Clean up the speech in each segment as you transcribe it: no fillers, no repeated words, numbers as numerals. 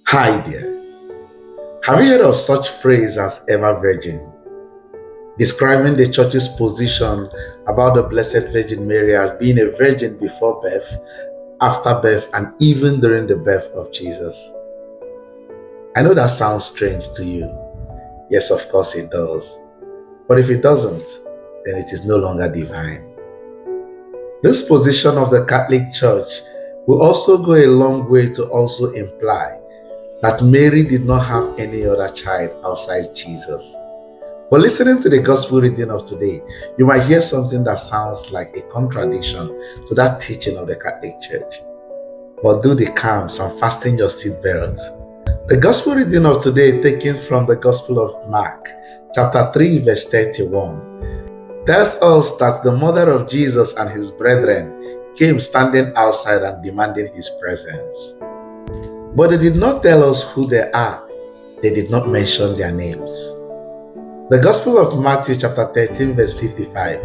Hi there. Have you heard of such phrase as ever virgin, describing the church's position about the Blessed Virgin Mary as being a virgin before birth, after birth, and even during the birth of Jesus? I know that sounds strange to you. Yes, of course it does. But if it doesn't, then it is no longer divine. This position of the Catholic Church will also go a long way to also imply that Mary did not have any other child outside Jesus. But listening to the gospel reading of today, you might hear something that sounds like a contradiction to that teaching of the Catholic Church. But do the calms and fasten your seatbelt. The gospel reading of today, taken from the Gospel of Mark, chapter 3, verse 31, tells us that the mother of Jesus and his brethren came standing outside and demanding his presence. But they did not tell us who they are. They did not mention their names. The Gospel of Matthew chapter 13 verse 55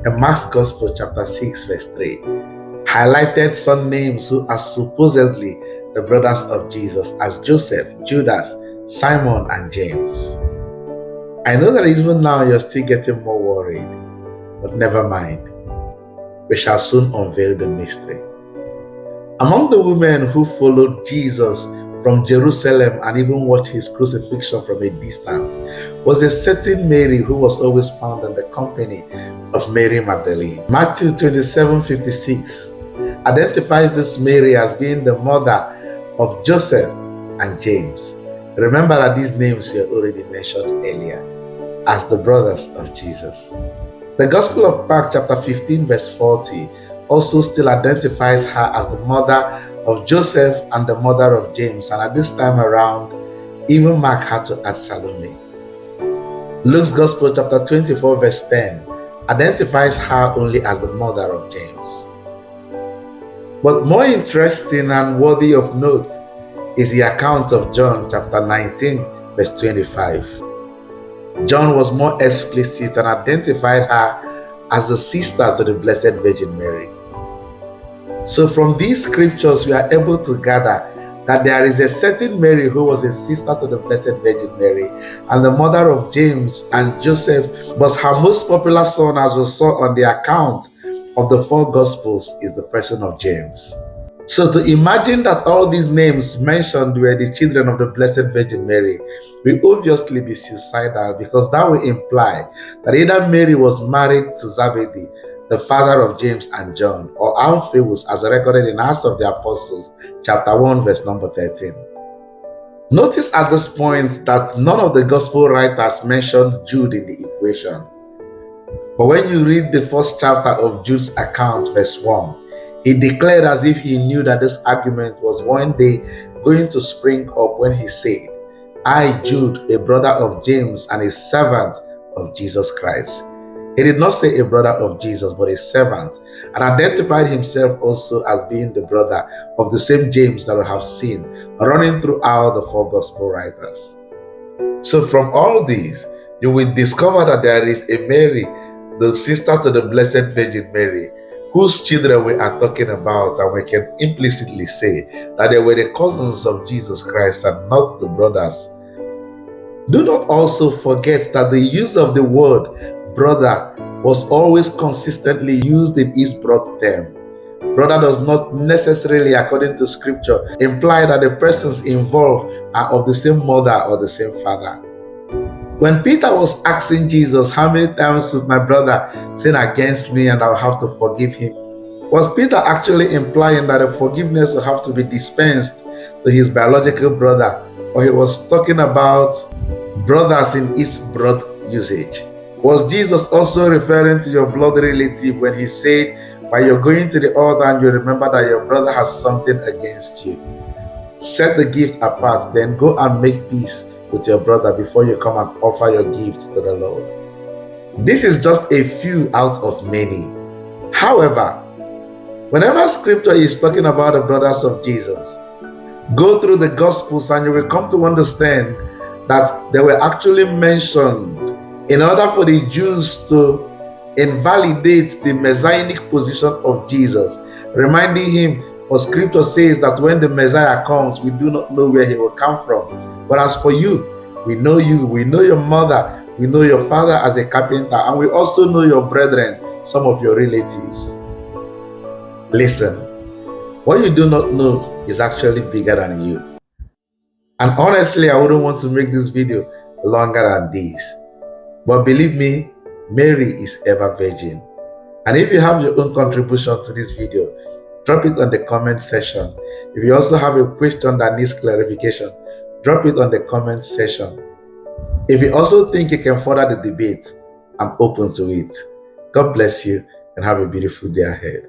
and Mark's Gospel chapter 6 verse 3 highlighted some names who are supposedly the brothers of Jesus as Joseph, Judas, Simon, and James. I know that even now you're still getting more worried, but never mind. We shall soon unveil the mystery. Among the women who followed Jesus from Jerusalem and even watched his crucifixion from a distance was a certain Mary who was always found in the company of Mary Magdalene. Matthew 27:56 identifies this Mary as being the mother of Joseph and James. Remember that these names were already mentioned earlier as the brothers of Jesus. The Gospel of Mark chapter 15 verse 40 also still identifies her as the mother of Joseph and the mother of James, and at this time around, even Mark had to add Salome. Luke's Gospel chapter 24 verse 10 identifies her only as the mother of James. But more interesting and worthy of note is the account of John chapter 19 verse 25. John was more explicit and identified her as the sister to the Blessed Virgin Mary. So from these scriptures, we are able to gather that there is a certain Mary who was a sister to the Blessed Virgin Mary and the mother of James and Joseph, but her most popular son, as we saw on the account of the four Gospels, is the person of James. So to imagine that all these names mentioned were the children of the Blessed Virgin Mary will obviously be suicidal, because that will imply that either Mary was married to Zebedee, the father of James and John, or Alphaeus, as recorded in Acts of the Apostles, chapter 1, verse number 13. Notice at this point that none of the gospel writers mentioned Jude in the equation. But when you read the first chapter of Jude's account, verse 1, he declared as if he knew that this argument was one day going to spring up when he said, "I, Jude, a brother of James and a servant of Jesus Christ." He did not say a brother of Jesus, but a servant, and identified himself also as being the brother of the same James that we have seen running throughout the four gospel writers. So from all these, you will discover that there is a Mary, the sister to the Blessed Virgin Mary, whose children we are talking about, and we can implicitly say that they were the cousins of Jesus Christ and not the brothers. Do not also forget that the use of the word brother was always consistently used in its broad term. Brother does not necessarily, according to scripture, imply that the persons involved are of the same mother or the same father. When Peter was asking Jesus, "How many times should my brother sin against me and I'll have to forgive him?" was Peter actually implying that the forgiveness will have to be dispensed to his biological brother, or he was talking about brothers in its broad usage? Was Jesus also referring to your blood relative when he said, "While you're going to the altar and you remember that your brother has something against you, set the gift apart, then go and make peace with your brother before you come and offer your gifts to the Lord"? This is just a few out of many. However, whenever scripture is talking about the brothers of Jesus, go through the Gospels and you will come to understand that they were actually mentioned in order for the Jews to invalidate the messianic position of Jesus, reminding him For scripture says that when the Messiah comes, we do not know where he will come from. But as for you, we know your mother, we know your father as a carpenter, and we also know your brethren, some of your relatives. Listen, what you do not know is actually bigger than you. And honestly, I wouldn't want to make this video longer than this. But believe me, Mary is ever virgin. And if you have your own contribution to this video, drop it on the comment section. If you also have a question that needs clarification, drop it on the comment section. If you also think you can further the debate, I'm open to it. God bless you and have a beautiful day ahead.